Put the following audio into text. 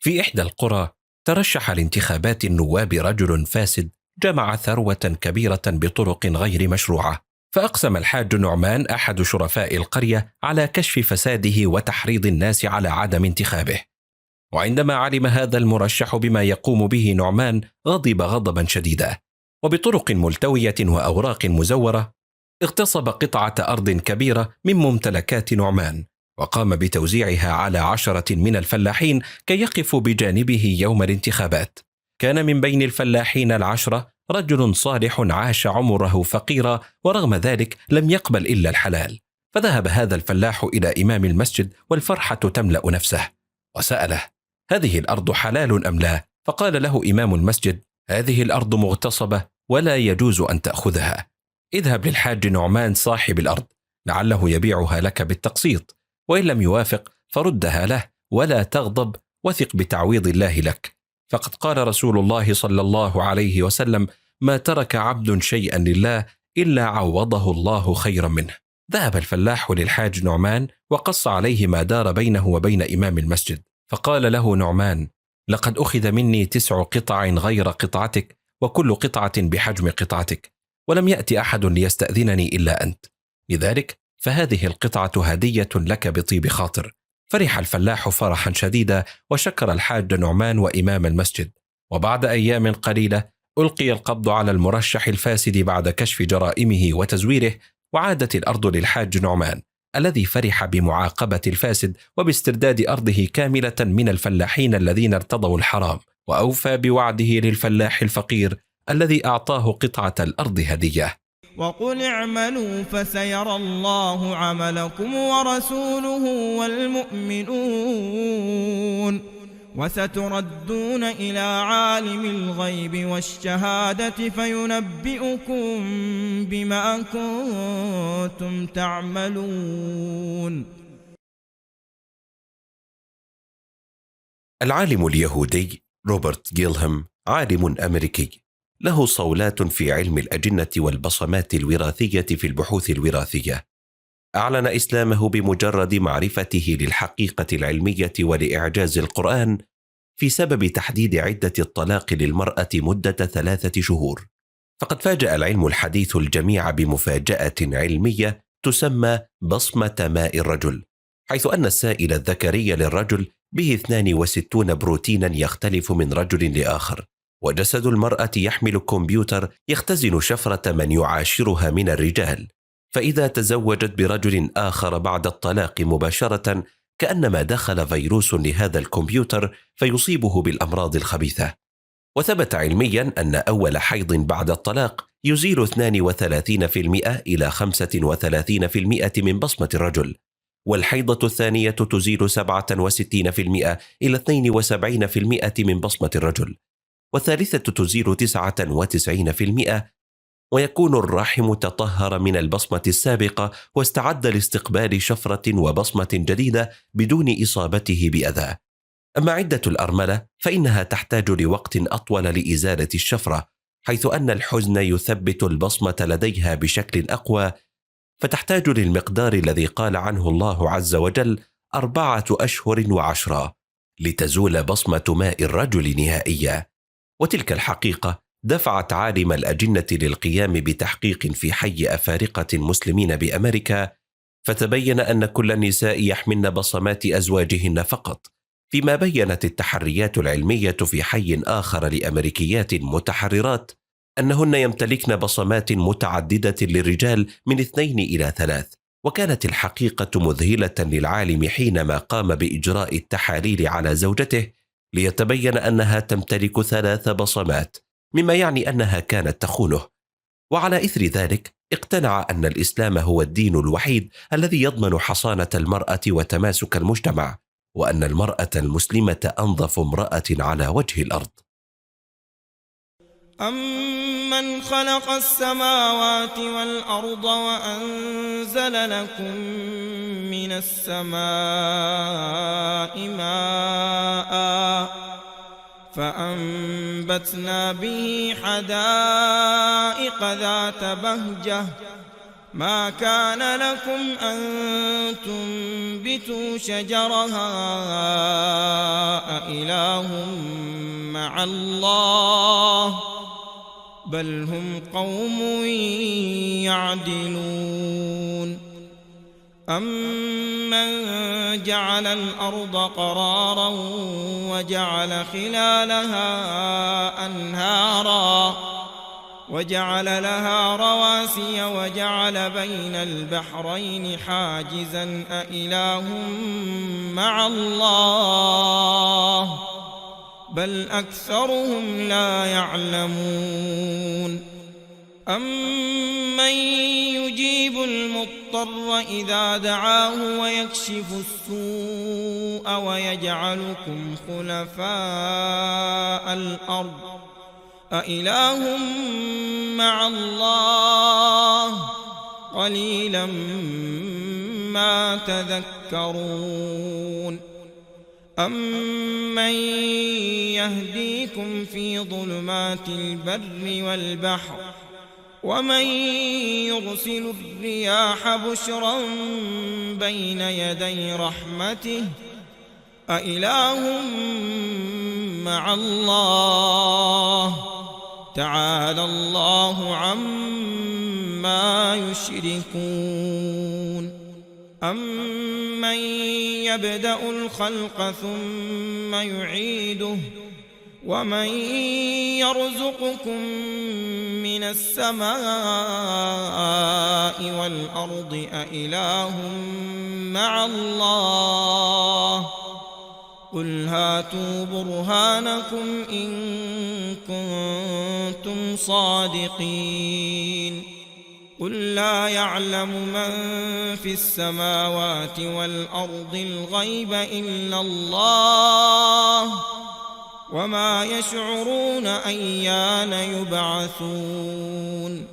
في إحدى القرى ترشح لانتخابات النواب رجل فاسد جمع ثروة كبيرة بطرق غير مشروعة، فأقسم الحاج نعمان أحد شرفاء القرية على كشف فساده وتحريض الناس على عدم انتخابه. وعندما علم هذا المرشح بما يقوم به نعمان غضب غضبا شديدا، وبطرق ملتوية وأوراق مزورة اغتصب قطعة أرض كبيرة من ممتلكات نعمان، وقام بتوزيعها على 10 من الفلاحين كي يقفوا بجانبه يوم الانتخابات. كان من بين الفلاحين 10 رجل صالح عاش عمره فقيرا، ورغم ذلك لم يقبل إلا الحلال. فذهب هذا الفلاح إلى إمام المسجد والفرحة تملأ نفسه، وسأله: هذه الأرض حلال أم لا؟ فقال له إمام المسجد: هذه الأرض مغتصبة ولا يجوز أن تأخذها. اذهب للحاج نعمان صاحب الأرض، لعله يبيعها لك بالتقسيط، وإن لم يوافق فردها له ولا تغضب، وثق بتعويض الله لك. فقد قال رسول الله صلى الله عليه وسلم: ما ترك عبد شيئا لله إلا عوضه الله خيرا منه. ذهب الفلاح للحاج نعمان وقص عليه ما دار بينه وبين إمام المسجد، فقال له نعمان: لقد أخذ مني 9 قطع غير قطعتك، وكل قطعة بحجم قطعتك، ولم يأتي أحد ليستأذنني إلا أنت، لذلك فهذه القطعة هدية لك بطيب خاطر. فرح الفلاح فرحا شديدا، وشكر الحاج نعمان وإمام المسجد. وبعد أيام قليلة ألقي القبض على المرشح الفاسد بعد كشف جرائمه وتزويره، وعادت الأرض للحاج نعمان الذي فرح بمعاقبة الفاسد وباسترداد أرضه كاملة من الفلاحين الذين ارتضوا الحرام، وأوفى بوعده للفلاح الفقير الذي أعطاه قطعة الأرض هدية. وقل اعملوا فسيرى الله عملكم ورسوله والمؤمنون وستردون إلى عالم الغيب والشهادة فينبئكم بما كنتم تعملون. العالم اليهودي روبرت جيلهم عالم أمريكي له صولات في علم الأجنة والبصمات الوراثية في البحوث الوراثية. أعلن إسلامه بمجرد معرفته للحقيقة العلمية ولإعجاز القرآن في سبب تحديد عدة الطلاق للمرأة مدة 3 شهور. فقد فاجأ العلم الحديث الجميع بمفاجأة علمية تسمى بصمة ماء الرجل، حيث أن السائل الذكري للرجل به 62 بروتينا يختلف من رجل لآخر، وجسد المرأة يحمل كمبيوتر يختزن شفرة من يعاشرها من الرجال، فإذا تزوجت برجل آخر بعد الطلاق مباشرة كأنما دخل فيروس لهذا الكمبيوتر فيصيبه بالأمراض الخبيثة. وثبت علميا أن أول حيض بعد الطلاق يزيل 32% إلى 35% من بصمة الرجل، والحيضة الثانية تزيل 67% إلى 72% من بصمة الرجل، والثالثة تزيل 99%، ويكون الرحم تطهر من البصمة السابقة واستعد لاستقبال شفرة وبصمة جديدة بدون إصابته بأذى. أما عدة الأرملة فإنها تحتاج لوقت أطول لإزالة الشفرة، حيث أن الحزن يثبت البصمة لديها بشكل أقوى، فتحتاج للمقدار الذي قال عنه الله عز وجل 4 أشهر و10 لتزول بصمة ماء الرجل نهائيا. وتلك الحقيقة دفعت عالم الأجنة للقيام بتحقيق في حي أفارقة مسلمين بأمريكا، فتبين أن كل النساء يحملن بصمات أزواجهن فقط، فيما بيّنت التحريات العلمية في حي آخر لأمريكيات متحررات أنهن يمتلكن بصمات متعددة للرجال من 2 إلى 3. وكانت الحقيقة مذهلة للعالم حينما قام بإجراء التحاليل على زوجته ليتبين أنها تمتلك 3 بصمات، مما يعني أنها كانت تخونه. وعلى إثر ذلك اقتنع أن الإسلام هو الدين الوحيد الذي يضمن حصانة المرأة وتماسك المجتمع، وأن المرأة المسلمة أنظف امرأة على وجه الأرض. أمن خلق السماوات والأرض وأنزل لكم من السماء ماء فأنبتنا به حدائق ذات بهجة ما كان لكم أن تنبتوا شجرها أإله مع الله بل هم قوم يعدلون أمن جعل الأرض قرارا وجعل خلالها أنهارا وجعل لها رواسي وجعل بين البحرين حاجزا أإله مع الله بل أكثرهم لا يعلمون أمن يجيب المضطر إذا دعاه ويكشف السوء ويجعلكم خلفاء الأرض أإله مع الله قليلا ما تذكرون أمن يهديكم في ظلمات البر والبحر ومن يرسل الرياح بشرا بين يدي رحمته أإله مع الله تعالى الله عما يشركون أمن يبدأ الخلق ثم يعيده ومن يرزقكم من السماء والأرض أإله مع الله قل هاتوا برهانكم إن كنتم صادقين قل لا يعلم من في السماوات والأرض الغيب إلا الله وما يشعرون أيان يبعثون